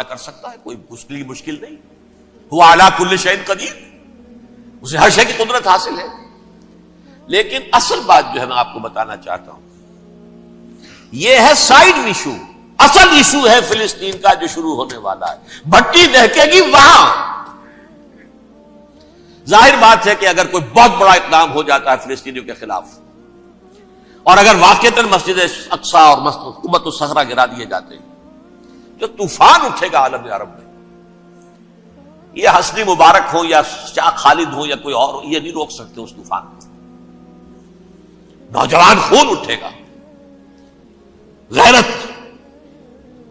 کر سکتا ہے، کوئی مشکل نہیں. هو علی کل شیء قدیر، اسے ہر شے کی قدرت حاصل ہے. لیکن اصل بات جو ہے میں آپ کو بتانا چاہتا ہوں، یہ ہے سائیڈ ایشو. اصل ایشو ہے فلسطین کا جو شروع ہونے والا ہے. بھٹی دہکے گی وہاں. ظاہر بات ہے کہ اگر کوئی بہت بڑا اقدام ہو جاتا ہے فلسطینیوں کے خلاف، اور اگر واقعتاً مسجد اقصیٰ اور قبۃ الصخرہ گرا دیے جاتے ہیں، جو طوفان اٹھے گا عالم عرب میں، یہ حسنی مبارک ہو یا شاہ خالد ہو یا کوئی اور ہو، یہ نہیں روک سکتے اس طوفان کو. نوجوان خون اٹھے گا، غیرت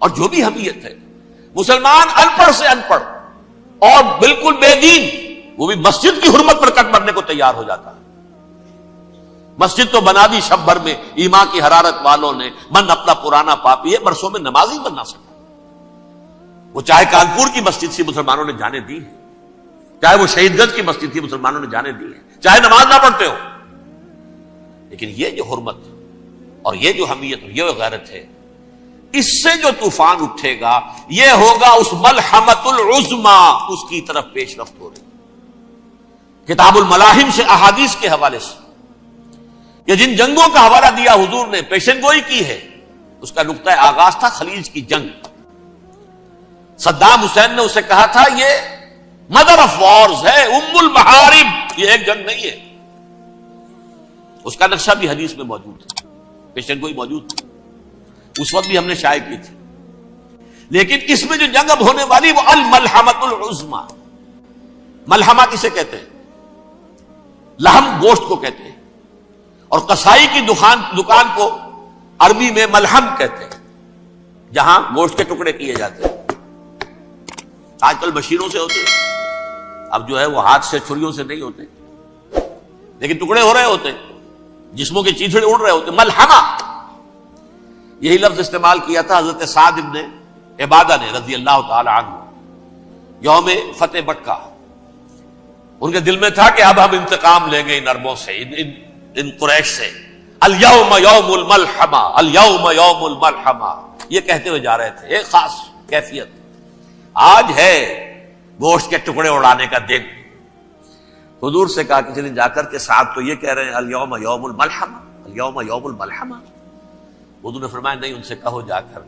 اور جو بھی حمیت ہے. مسلمان ان پڑھ سے ان پڑھ اور بالکل بے دین، وہ بھی مسجد کی حرمت پر کٹ مرنے کو تیار ہو جاتا ہے. مسجد تو بنا دی شب بھر میں ایمان کی حرارت والوں نے، من اپنا پرانا پاپی ہے، برسوں میں نماز ہی بننا سکا. وہ چاہے کانپور کی مسجد سے مسلمانوں نے جانے دی ہے، چاہے وہ شہید گنج کی مسجد تھی مسلمانوں نے جانے دی ہے، چاہے نماز نہ پڑھتے ہو. لیکن یہ جو حرمت اور یہ جو حمیت اور یہ غیرت ہے، اس سے جو طوفان اٹھے گا یہ ہوگا اس ملحمۃ العظما، اس کی طرف پیش رفت ہو رہی. کتاب الملاحم سے احادیث کے حوالے سے کہ جن جنگوں کا حوالہ دیا حضور نے، پیشن گوئی کی ہے، اس کا نقطہ آغاز تھا خلیج کی جنگ. صدام حسین نے اسے کہا تھا یہ مدر آف وارز ہے، ام المحارب، یہ ایک جنگ نہیں ہے. اس کا نقشہ بھی حدیث میں موجود ہے، پیشن گوئی موجود تھی، اس وقت بھی ہم نے شائع کی تھی. لیکن اس میں جو جنگ اب ہونے والی وہ الملحمۃ العظما. ملحمہ کسے کہتے ہیں؟ لحم گوشت کو کہتے ہیں، اور قصائی کی دکان کو عربی میں ملحم کہتے ہیں، جہاں گوشت کے ٹکڑے کیے جاتے ہیں. آج کل مشینوں سے ہوتے ہیں، اب جو ہے وہ ہاتھ سے چھریوں سے نہیں ہوتے، لیکن ٹکڑے ہو رہے ہوتے ہیں، جسموں کے چیتھڑے اڑ رہے ہوتے. ملحمہ، یہی لفظ استعمال کیا تھا حضرت سعد ابن عبادہ نے رضی اللہ تعالی عنہ یوم فتح مکہ. ان کے دل میں تھا کہ اب ہم انتقام لیں گے ان عربوں سے، ان قریش سے. الیوم یوم الملحمہ، الیوم یوم الملحمہ، یہ کہتے ہوئے جا رہے تھے. ایک خاص کیفیت، آج ہے گوشت کے ٹکڑے اڑانے کا دن. حضور سے کہا کسی نے جا کر کے ساتھ تو یہ کہہ رہے ہیں الیوم یوم الملحمہ، الیوم یوم الملحمہ. حضور نے فرمایا نہیں، ان سے کہو جا کر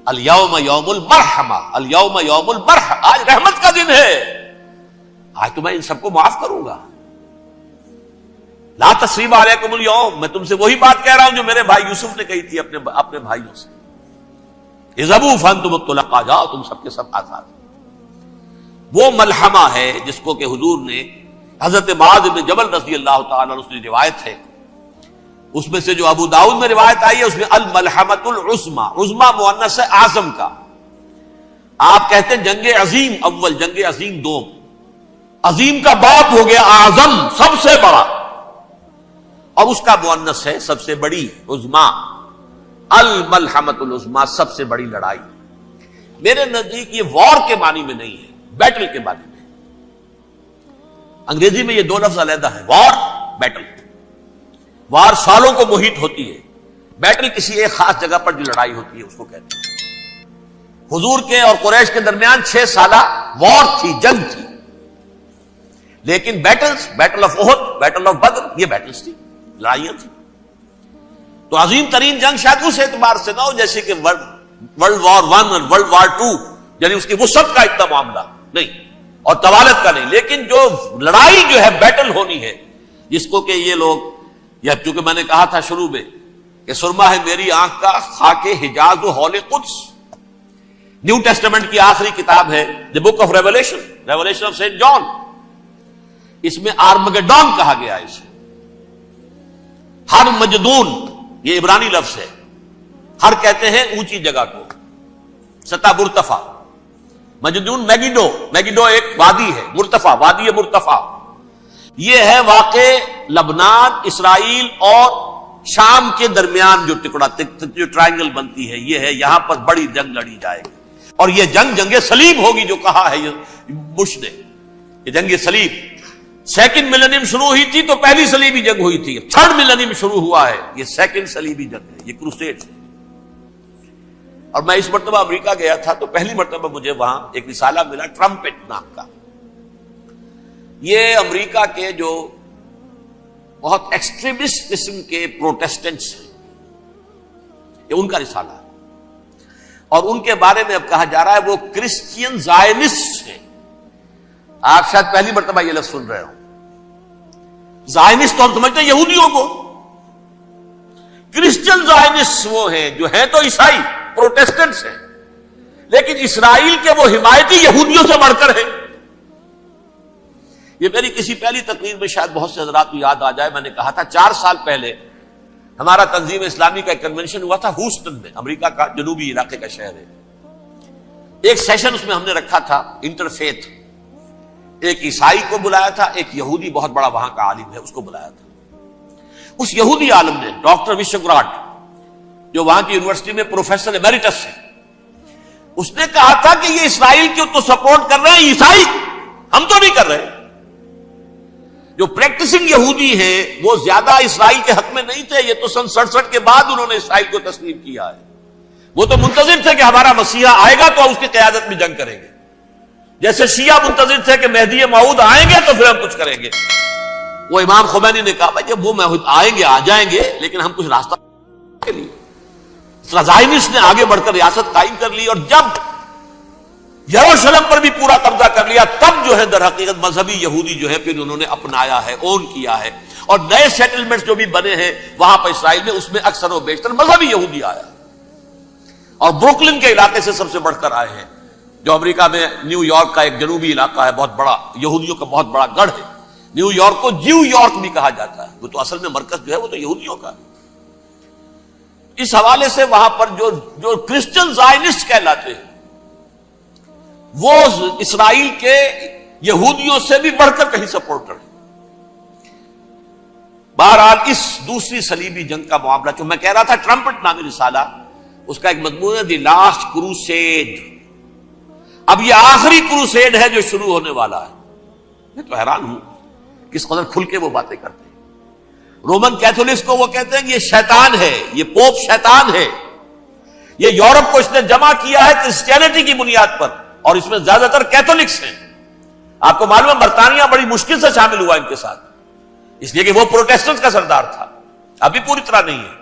الیوم یوم المرحمہ، الیوم یوم المرحمہ، آج رحمت کا دن ہے، آج تو میں ان سب کو معاف کروں گا. لا تثریب علیکم اليوم، میں تم سے وہی بات کہہ رہا ہوں جو میرے بھائی یوسف نے کہی تھی اپنے بھائیوں سے، اذهبوا فانتم الطلقاء، جاؤ تم سب کے سب آزاد. وہ ملحمہ ہے جس کو کہ حضور نے حضرت معاذ بن جبل رضی اللہ تعالی عنہ کی روایت ہے، اس میں سے جو ابو داؤد میں روایت آئی ہے اس میں الملحمۃ العظما، عظما مؤنث ہے اعظم کا. آپ کہتے ہیں جنگ عظیم اول، جنگ عظیم دوم، عظیم کا باپ ہو گیا اعظم، سب سے بڑا، اور اس کا مؤنث ہے سب سے بڑی، عظما. الملحمۃ العظما، سب سے بڑی لڑائی. میرے نزدیک یہ وار کے معنی میں نہیں ہے، بیٹل کے معنی میں. انگریزی میں یہ دو لفظ علیحدہ ہیں، وار، بیٹل. وار سالوں کو محیط ہوتی ہے، بیٹل کسی ایک خاص جگہ پر جو لڑائی ہوتی ہے اس کو کہتے ہیں. حضور کے اور قریش کے درمیان 6 سالہ وار تھی، جنگ تھی. لیکن بیٹلز، بیٹل آف احد، بیٹل آف بدر، یہ بیٹلز تھی، لڑائیاں تھی. تو عظیم ترین جنگ شاید اس اعتبار سے نہ ہو جیسے کہ ورلڈ وار 1 اور ورلڈ وار 2، یعنی اس کی وسعت کا اتنا معاملہ نہیں اور طوالت کا نہیں. لیکن جو لڑائی جو ہے بیٹل ہونی ہے، جس کو کہ یہ لوگ، یا چونکہ میں نے کہا تھا شروع میں کہ سرما ہے میری آنکھ کا خاک حجاز و ہول قدس، نیو ٹیسٹمنٹ کی آخری کتاب ہے the book of revelation, revelation of saint John. اس میں آرمگڈون کہا گیا ہے اسے. ہر مجدون، یہ عبرانی لفظ ہے، ہر کہتے ہیں اونچی جگہ کو، سطح مرتفع. مجدون میگیڈو، میگیڈو ایک وادی ہے، مرتفع، وادی مرتفع. یہ ہے واقع لبنان، اسرائیل اور شام کے درمیان جو ٹکڑا، جو ٹرائنگل بنتی ہے، یہ ہے، یہاں پر بڑی جنگ لڑی جائے گی. اور یہ جنگ صلیب ہوگی جو کہا ہے بش نے، یہ جنگ صلیب. سیکنڈ ملینیم شروع ہوئی تھی تو پہلی صلیبی جنگ ہوئی تھی، تھرڈ ملینیم شروع ہوا ہے، یہ سیکنڈ صلیبی جنگ ہے، یہ کروسیڈ ہے. اور میں اس مرتبہ امریکہ گیا تھا تو پہلی مرتبہ مجھے وہاں ایک رسالہ ملا ٹرمپٹ نام کا. یہ امریکہ کے جو بہت ایکسٹریمسٹ قسم کے پروٹیسٹنٹس ہیں یہ ان کا رسالہ ہے, اور ان کے بارے میں اب کہا جا رہا ہے وہ کرسچین زائنسٹ ہیں. آپ شاید پہلی مرتبہ یہ لفظ سن رہے ہو. زائنسٹ تو ہم سمجھتے ہیں یہودیوں کو, کرسچین زائنسٹ وہ ہیں جو ہیں تو عیسائی پروٹیسٹنٹس ہیں, لیکن اسرائیل کے وہ حمایتی یہودیوں سے بڑھ کر ہیں. یہ میری کسی پہلی تقریر میں شاید بہت سے حضرات کو یاد آ جائے, میں نے کہا تھا 4 سال پہلے ہمارا تنظیم اسلامی کا ایک کنونشن ہوا تھا ہوسٹن میں, امریکہ کا جنوبی علاقے کا شہر ہے. ایک سیشن اس میں ہم نے رکھا تھا انٹرفیتھ, ایک عیسائی کو بلایا تھا, ایک یہودی بہت بڑا وہاں کا عالم ہے اس کو بلایا تھا. اس یہودی عالم نے ڈاکٹر وشوگراڈ جو وہاں کی یونیورسٹی میں پروفیسر ایمیریٹس ہے, اس نے کہا تھا کہ یہ اسرائیل کی تو سپورٹ کر رہے ہیں عیسائی, ہم تو نہیں کر رہے. جو پریکٹسنگ یہودی ہیں وہ زیادہ اسرائیل کے حق میں نہیں تھے, یہ تو سن 67 کے بعد انہوں نے اسرائیل کو تسلیم کیا ہے. وہ تو منتظر تھے کہ ہمارا مسیحا آئے گا تو اس کی قیادت میں جنگ کریں گے, جیسے شیعہ منتظر تھے کہ مہدی موعود آئیں گے تو پھر ہم کچھ کریں گے. وہ امام خمینی نے کہا جب وہ آئیں گے آ جائیں گے, لیکن ہم کچھ راستہ کے لیے. زائنسٹ نے آگے بڑھ کر ریاست قائم کر لی, اور جب یروشلم پر بھی پورا قبضہ کر لیا تب جو ہے در حقیقت مذہبی یہودی جو ہے پھر انہوں نے اپنایا ہے, اون کیا ہے, اور نئے سیٹلمنٹس جو بھی بنے ہیں وہاں پر اسرائیل میں, اس میں اکثر و بیشتر مذہبی یہودی آیا, اور بروکلن کے علاقے سے سب سے بڑھ کر آئے ہیں, جو امریکہ میں نیو یارک کا ایک جنوبی علاقہ ہے, بہت بڑا یہودیوں کا بہت بڑا گڑھ ہے. نیو یارک کو جیو یارک بھی کہا جاتا ہے, وہ تو اصل میں مرکز جو ہے وہ تو یہودیوں کا ہے. اس حوالے سے وہاں پر جو کرسچن زائنسٹ کہلاتے ہیں وہ اسرائیل کے یہودیوں سے بھی بڑھ کر کہیں سپورٹر ہیں. بہرحال اس دوسری صلیبی جنگ کا معاملہ جو میں کہہ رہا تھا, ٹرمپٹ نامی رسالہ, اس کا ایک مضمون ہے دی لاسٹ کروسیڈ. اب یہ آخری کروسیڈ ہے جو شروع ہونے والا ہے. میں تو حیران ہوں کس قدر کھل کے وہ باتیں کرتے ہیں. رومن کیتھولکس کو وہ کہتے ہیں کہ یہ شیطان ہے, یہ پوپ شیطان ہے, یہ یورپ کو اس نے جمع کیا ہے کرسچینٹی کی بنیاد پر, اور اس میں زیادہ تر کیتھولکس ہیں. آپ کو معلوم ہے برطانیہ بڑی مشکل سے شامل ہوا ان کے ساتھ, اس لیے کہ وہ پروٹیسٹنٹ کا سردار تھا, ابھی پوری طرح نہیں ہے.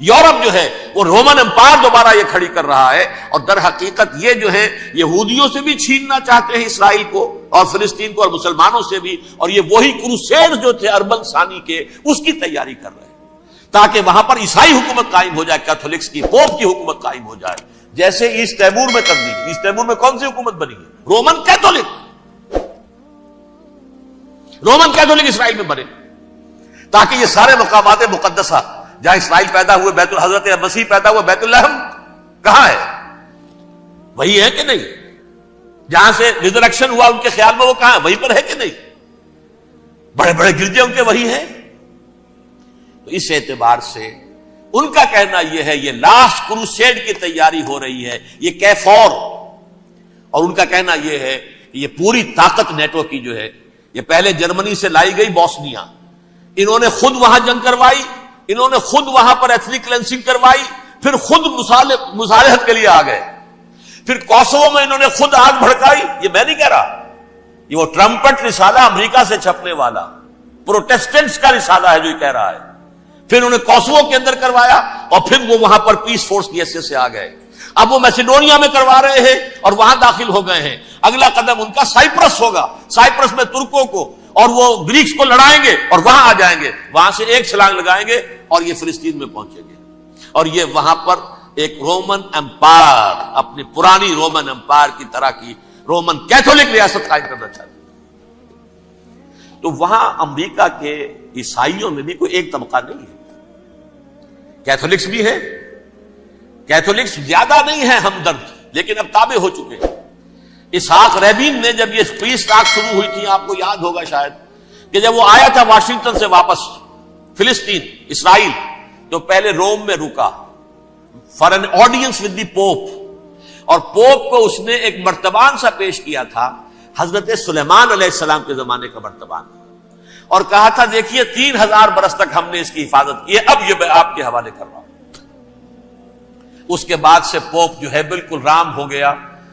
یورپ جو ہے وہ رومن امپائر دوبارہ یہ کھڑی کر رہا ہے, اور در حقیقت یہ جو ہے یہودیوں سے بھی چھیننا چاہتے ہیں اسرائیل کو اور فلسطین کو, اور مسلمانوں سے بھی, اور یہ وہی کروسیڈ جو تھے اربن ثانی کے اس کی تیاری کر رہے ہیں تاکہ وہاں پر عیسائی حکومت قائم ہو جائے, کیتھولکس کی, پوپ کی حکومت قائم ہو جائے, جیسے ایسٹ تیمور میں تبدیلی. ایسٹ تیمور میں کون سی حکومت بنی ہے؟ Roman Catholic. رومن کیتھولک اسرائیل میں بنے تاکہ یہ سارے مقامات مقدسہ جہاں اسرائیل پیدا ہوئے, بیت حضرت مسیح پیدا ہوئے, بیت الحم کہاں ہے؟ وہی ہے کہ نہیں؟ جہاں سے ریزریکشن ہوا ان کے خیال میں وہ کہاں ہے؟ وہیں پر ہے کہ نہیں؟ بڑے بڑے گرجے ان کے وہی ہیں. تو اس اعتبار سے ان کا کہنا یہ ہے یہ لاسٹ کروسیڈ کی تیاری ہو رہی ہے, یہ کیفور. اور ان کا کہنا یہ ہے کہ یہ پوری طاقت نیٹو کی جو ہے یہ پہلے جرمنی سے لائی گئی بوسنیا, انہوں نے خود وہاں جنگ کروائی, انہوں نے خود وہاں پر ایتھنک کلینسنگ کروائی, پھر خود مصالحت کے لیے آ گئے, پھر کوسوو میں انہوں نے خود آگ بھڑکائی. یہ میں نہیں کہہ رہا, یہ وہ ٹرمپٹ رسالہ امریکہ سے چھپنے والا پروٹیسٹنٹس کا رسالہ ہے جو یہ کہہ رہا ہے. پھر انہوں نے کوسوو کے اندر کروایا, اور پھر وہ وہاں پر پیس فورس کی حیثیت سے آ گئے. اب وہ میسیڈونیا میں کروا رہے ہیں اور وہاں داخل ہو گئے ہیں. اگلا قدم ان کا سائپرس ہوگا, سائپرس میں ترکوں کو اور وہ گریکس کو لڑائیں گے اور وہاں آ جائیں گے, وہاں سے ایک چھلانگ لگائیں گے اور یہ فلسطین میں پہنچیں گے, اور یہ وہاں پر ایک رومن امپائر, اپنی پرانی رومن امپائر کی طرح کی رومن کیتھولک ریاست قائم کرنا چاہتے ہیں. تو وہاں امریکہ کے عیسائیوں میں بھی کوئی ایک طبقہ نہیں ہے, کیتھولکس بھی ہے, کیتھولکس زیادہ نہیں ہے ہمدرد, لیکن اب تابع ہو چکے ہیں. اسحاق ریبین نے جب یہ پیس ٹاک شروع ہوئی تھی, آپ کو یاد ہوگا شاید, کہ جب وہ آیا تھا واشنگٹن سے واپس فلسطین اسرائیل, تو پہلے روم میں رکا for an audience with the Pope, اور پوپ کو اس نے ایک مرتبان سا پیش کیا تھا, حضرت سلیمان علیہ السلام کے زمانے کا مرتبان, اور کہا تھا دیکھیے 3000 برس تک ہم نے اس کی حفاظت کی ہے, اب یہ میں آپ کے حوالے کر رہا ہوں. اس کے بعد سے پوپ جو ہے بالکل رام ہو گیا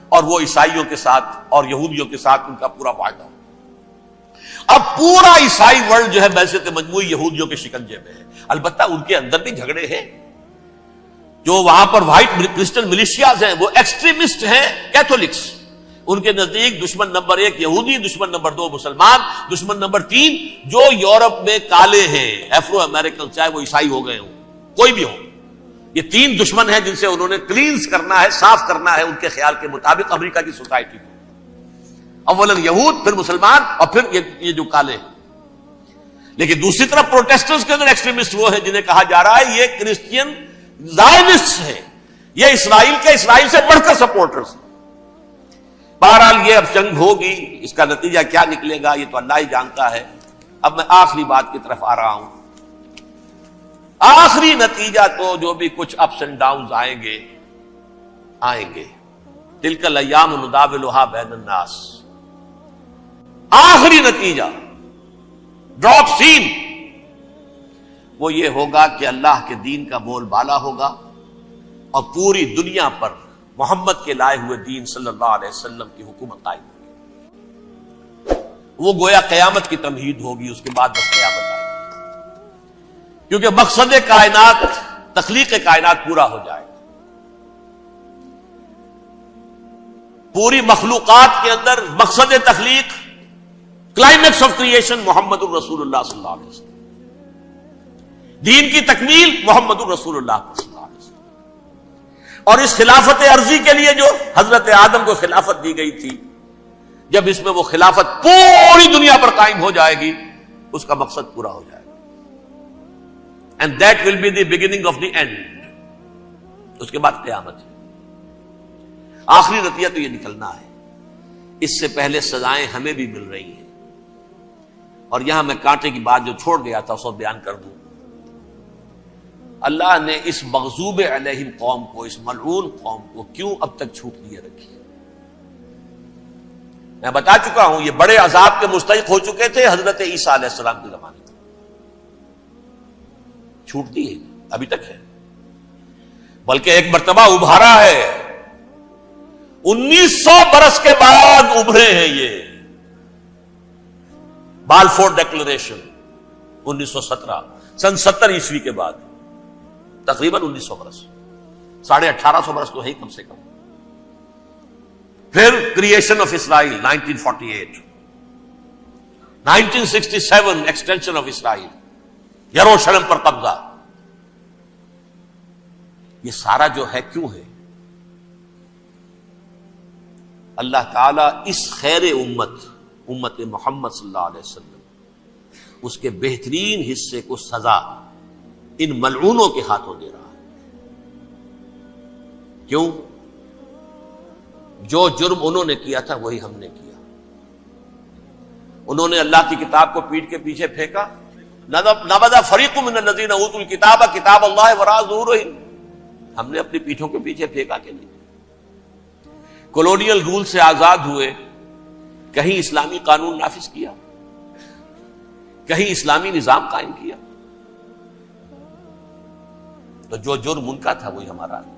اور وہ عیسائیوں کے ساتھ اور یہودیوں کے ساتھ ان کا پورا معاہدہ. اب پورا عیسائی ورلڈ جو ہے بعثت مجموعی یہودیوں کے شکنجے میں ہے. البتہ ان کے اندر بھی جھگڑے ہیں. جو وہاں پر وائٹ کرسچن ملیشیاز ہیں وہ ایکسٹریمسٹ ہیں کیتھولکس. ان کے نزدیک دشمن نمبر 1 یہودی، دشمن نمبر 2 مسلمان، دشمن نمبر 3 جو یورپ میں کالے ہیں، ایفرو امریکن، چاہے وہ عیسائی ہو گئے ہوں، کوئی بھی ہو. یہ 3 دشمن ہیں جن سے انہوں نے کلینز کرنا ہے، صاف کرنا ہے ان کے خیال کے مطابق امریکہ کی سوسائٹی کو. اولاً یہود، پھر مسلمان، اور پھر یہ جو کالے ہیں. لیکن دوسری طرف پروٹیسٹنٹس کے اندر ایکسٹریمسٹ وہ ہیں جنہیں کہا جا رہا ہے یہ کرسچین زائنسٹ ہیں، یہ اسرائیل سے بڑھ کر سپورٹرز ہیں. بہرحال یہ اب جنگ ہوگی، اس کا نتیجہ کیا نکلے گا یہ تو اللہ ہی جانتا ہے. اب میں آخری بات کی طرف آ رہا ہوں. آخری نتیجہ تو جو بھی کچھ اپس اینڈ ڈاؤنز آئیں گے. تلک الایام نداولها بین الناس. آخری نتیجہ ڈراپ سین وہ یہ ہوگا کہ اللہ کے دین کا بول بالا ہوگا اور پوری دنیا پر محمد کے لائے ہوئے دین صلی اللہ علیہ وسلم کی حکومت قائم ہوگی. وہ گویا قیامت کی تمہید ہوگی، اس کے بعد بس قیامت آئے گی. کیونکہ مقصد کائنات، تخلیق کائنات پورا ہو جائے گا. پوری مخلوقات کے اندر مقصد تخلیق، کلائمیکس آف کریشن محمد الرسول اللہ صلی اللہ علیہ وسلم. دین کی تکمیل محمد الرسول اللہ صلی اللہ علیہ وسلم. اور اس خلافت عرضی کے لیے جو حضرت آدم کو خلافت دی گئی تھی، جب اس میں وہ خلافت پوری دنیا پر قائم ہو جائے گی اس کا مقصد پورا ہو جائے گا. And that will be the beginning of the end. اس کے بعد قیامت ہے. آخری نتیجہ تو یہ نکلنا ہے. اس سے پہلے سزائیں ہمیں بھی مل رہی ہیں. اور یہاں میں کانٹے کی بات جو چھوڑ گیا تھا اس کو بیان کر دوں. اللہ نے اس مغضوب علیہم قوم کو، اس ملعون قوم کو کیوں اب تک چھوٹ لیے رکھی؟ میں بتا چکا ہوں یہ بڑے عذاب کے مستحق ہو چکے تھے حضرت عیسیٰ علیہ السلام کے زمانے میں. چھوٹ دی ہے، ابھی تک ہے. بلکہ ایک مرتبہ ابھارا ہے. 1900 برس کے بعد ابھرے ہیں یہ. بالفور ڈیکلریشن 1917، سن 70 عیسوی کے بعد، تقریباً 1900 برس، 1850 برس تو ہے کم سے کم. پھر creation of Israel 1948، 1967 extension of Israel, یروشلم پر قبضہ. یہ سارا جو ہے کیوں ہے؟ اللہ تعالیٰ اس خیر امت محمد صلی اللہ علیہ وسلم، اس کے بہترین حصے کو سزا ان ملعونوں کے ہاتھوں دے رہا ہے. کیوں؟ جو جرم انہوں نے کیا تھا وہی ہم نے کیا. انہوں نے اللہ کی کتاب کو پیٹھ کے پیچھے پھینکا. نبذ فریق من الذین اوتوا الکتاب کتاب اللہ وراء ظہورہم. ہم نے اپنی پیٹھوں کے پیچھے پھینکا کہ نہیں. کولونیل رول سے آزاد ہوئے، کہیں اسلامی قانون نافذ کیا، کہیں اسلامی نظام قائم کیا. تو جو جرم ان کا تھا وہی ہمارا ہے.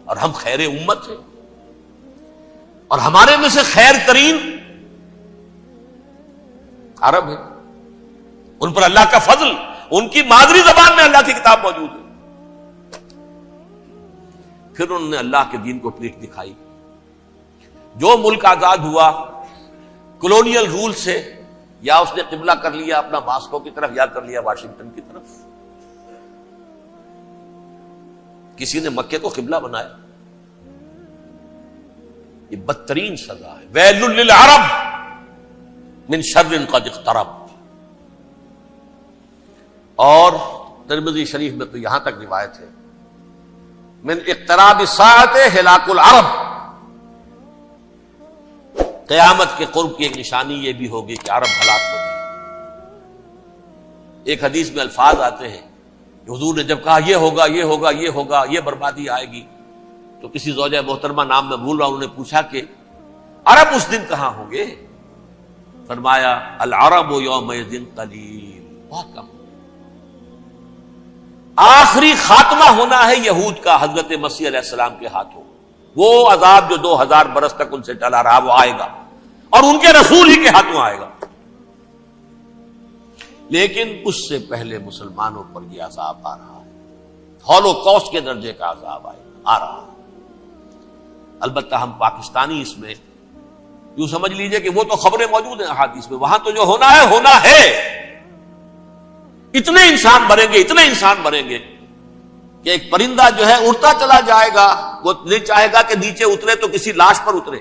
اور ہم خیر امت ہیں، اور ہمارے میں سے خیر ترین عرب ہے. ان پر اللہ کا فضل، ان کی مادری زبان میں اللہ کی کتاب موجود ہے. پھر انہوں نے اللہ کے دین کو پیٹھ دکھائی. جو ملک آزاد ہوا کولونیل رول سے، یا اس نے قبلہ کر لیا اپنا ماسکو کی طرف یا کر لیا واشنگٹن کی طرف. کسی نے مکے کو قبلہ بنایا. یہ بدترین سزا ہے. ویل للعرب من شر قد اقترب. اور ترمذی شریف میں تو یہاں تک روایت ہے، من اقتراب الساعۃ ہلاک العرب. قیامت کے قرب کی ایک نشانی یہ بھی ہوگی کہ عرب ہلاک ہو جائے. ایک حدیث میں الفاظ آتے ہیں کہ حضور نے جب کہا یہ ہوگا یہ ہوگا یہ ہوگا، یہ بربادی آئے گی، تو کسی زوجہ محترمہ نام میں بھول رہا ہوں، انہوں نے پوچھا کہ عرب اس دن کہاں ہوں گے؟ فرمایا العرب یومئذ قلیل، بہت کم. آخری خاتمہ ہونا ہے یہود کا حضرت مسیح علیہ السلام کے ہاتھوں. وہ عذاب جو 2000 برس تک ان سے چلا رہا وہ آئے گا اور ان کے رسول ہی کے ہاتھوں آئے گا. لیکن اس سے پہلے مسلمانوں پر یہ عذاب آ رہا ہے, ہولوکاسٹ کے درجے کا عذاب آ رہا ہے. البتہ ہم پاکستانی اس میں یوں سمجھ لیجئے کہ وہ تو خبریں موجود ہیں احادیث میں, وہاں تو جو ہونا ہے. اتنے انسان مریں گے کہ ایک پرندہ جو ہے اڑتا چلا جائے گا, وہ نہیں چاہے گا کہ نیچے اترے تو کسی لاش پر اترے,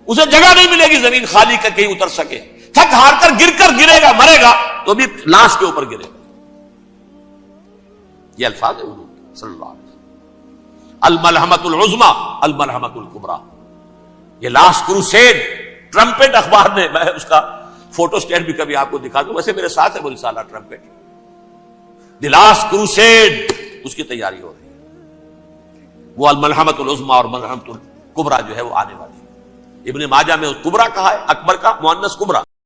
اسے جگہ نہیں ملے گی زمین خالی کر کہیں اتر سکے, تھک ہار کر گرے گا, مرے گا تو بھی لاش کے اوپر گرے گا. یہ الفاظ ہے حضور صلی اللہ علیہ وسلم. الملحمۃ العظمی الملحمۃ الکبریٰ, یہ لاسٹ کروسیڈ. ٹرمپٹ اخبار نے, میں اس کا فوٹو اسٹیٹ بھی کبھی آپ کو دکھا دوں, ویسے میرے ساتھ ہے وہ رسالہ ٹرمپٹ, دی لاسٹ کروسیڈ, اس کی تیاری ہو رہی ہے. وہ الملحمۃ العظمی اور ملحمۃ الکبریٰ جو ہے وہ آنے والی ہے. ابن ماجہ میں کبریٰ کہا ہے, اکبر کا مؤنث کبریٰ.